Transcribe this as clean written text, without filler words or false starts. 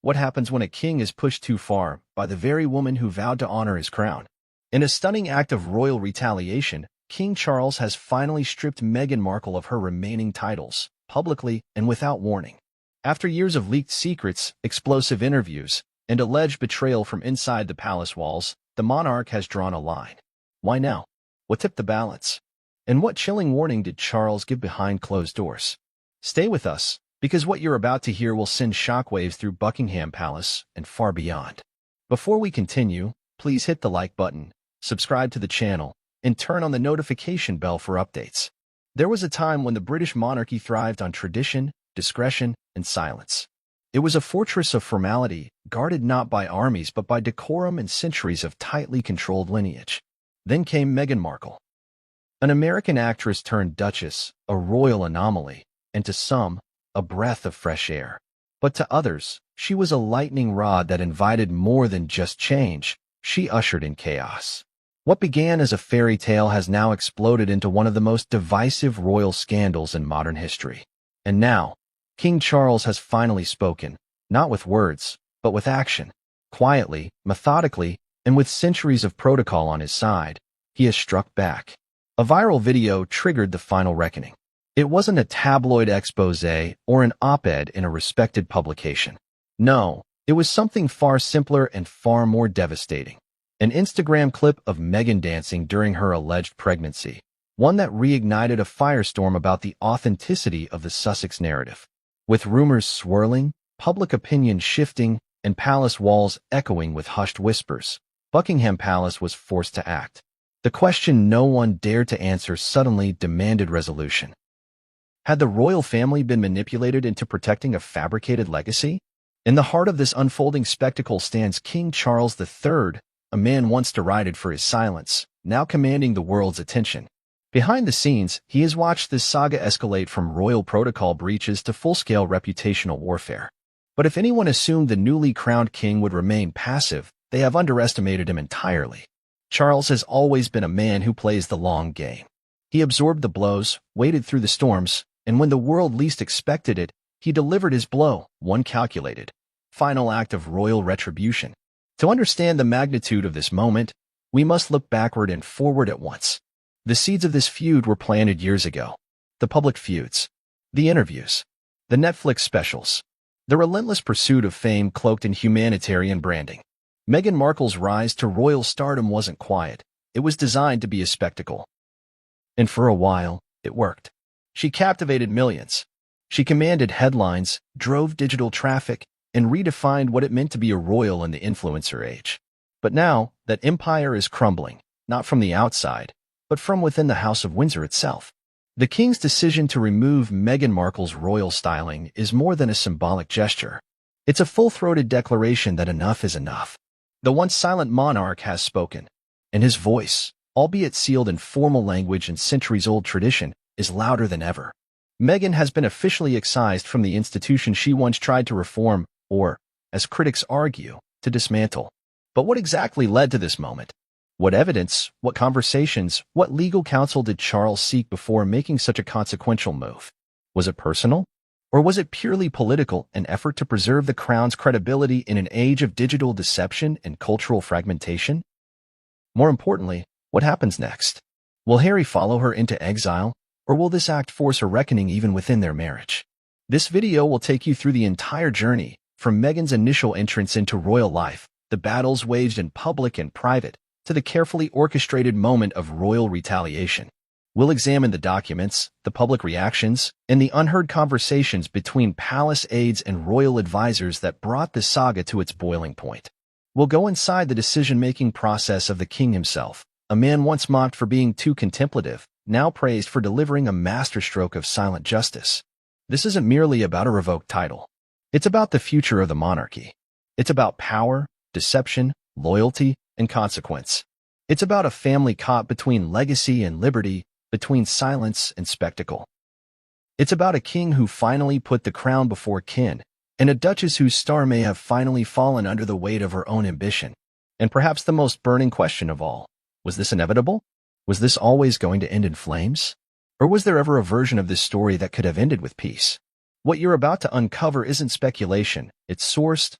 What happens when a king is pushed too far by the very woman who vowed to honor his crown? In a stunning act of royal retaliation, King Charles has finally stripped Meghan Markle of her remaining titles, publicly and without warning. After years of leaked secrets, explosive interviews, and alleged betrayal from inside the palace walls, the monarch has drawn a line. Why now? What tipped the balance? And what chilling warning did Charles give behind closed doors? Stay with us, because what you're about to hear will send shockwaves through Buckingham Palace and far beyond. Before we continue, please hit the like button, subscribe to the channel, and turn on the notification bell for updates. There was a time when the British monarchy thrived on tradition, discretion, and silence. It was a fortress of formality, guarded not by armies but by decorum and centuries of tightly controlled lineage. Then came Meghan Markle, an American actress turned duchess, a royal anomaly, and to some, a breath of fresh air. But to others, she was a lightning rod that invited more than just change. She ushered in chaos. What began as a fairy tale has now exploded into one of the most divisive royal scandals in modern history. And now, King Charles has finally spoken, not with words, but with action. Quietly, methodically, and with centuries of protocol on his side, he has struck back. A viral video triggered the final reckoning. It wasn't a tabloid exposé or an op-ed in a respected publication. No, it was something far simpler and far more devastating. An Instagram clip of Meghan dancing during her alleged pregnancy, one that reignited a firestorm about the authenticity of the Sussex narrative. With rumors swirling, public opinion shifting, and palace walls echoing with hushed whispers, Buckingham Palace was forced to act. The question no one dared to answer suddenly demanded resolution. Had the royal family been manipulated into protecting a fabricated legacy? In the heart of this unfolding spectacle stands King Charles III, a man once derided for his silence, now commanding the world's attention. Behind the scenes, he has watched this saga escalate from royal protocol breaches to full-scale reputational warfare. But if anyone assumed the newly crowned king would remain passive, they have underestimated him entirely. Charles has always been a man who plays the long game. He absorbed the blows, waded through the storms, and when the world least expected it, he delivered his blow, one calculated, final act of royal retribution. To understand the magnitude of this moment, we must look backward and forward at once. The seeds of this feud were planted years ago. The public feuds, the interviews, the Netflix specials, the relentless pursuit of fame cloaked in humanitarian branding. Meghan Markle's rise to royal stardom wasn't quiet. It was designed to be a spectacle. And for a while, it worked. She captivated millions. She commanded headlines, drove digital traffic, and redefined what it meant to be a royal in the influencer age. But now, that empire is crumbling, not from the outside, but from within the House of Windsor itself. The king's decision to remove Meghan Markle's royal styling is more than a symbolic gesture. It's a full-throated declaration that enough is enough. The once silent monarch has spoken, and his voice, albeit sealed in formal language and centuries-old tradition, is louder than ever. Meghan has been officially excised from the institution she once tried to reform, or, as critics argue, to dismantle. But what exactly led to this moment? What evidence, what conversations, what legal counsel did Charles seek before making such a consequential move? Was it personal? Or was it purely political, an effort to preserve the crown's credibility in an age of digital deception and cultural fragmentation? More importantly, what happens next? Will Harry follow her into exile, or will this act force a reckoning even within their marriage? This video will take you through the entire journey, from Meghan's initial entrance into royal life, the battles waged in public and private, to the carefully orchestrated moment of royal retaliation. We'll examine the documents, the public reactions, and the unheard conversations between palace aides and royal advisors that brought the saga to its boiling point. We'll go inside the decision-making process of the king himself, a man once mocked for being too contemplative, now praised for delivering a masterstroke of silent justice. This isn't merely about a revoked title. It's about the future of the monarchy. It's about power, deception, loyalty, and consequence. It's about a family caught between legacy and liberty, between silence and spectacle. It's about a king who finally put the crown before kin, and a duchess whose star may have finally fallen under the weight of her own ambition. And perhaps the most burning question of all, was this inevitable? Was this always going to end in flames? Or was there ever a version of this story that could have ended with peace? What you're about to uncover isn't speculation. It's sourced,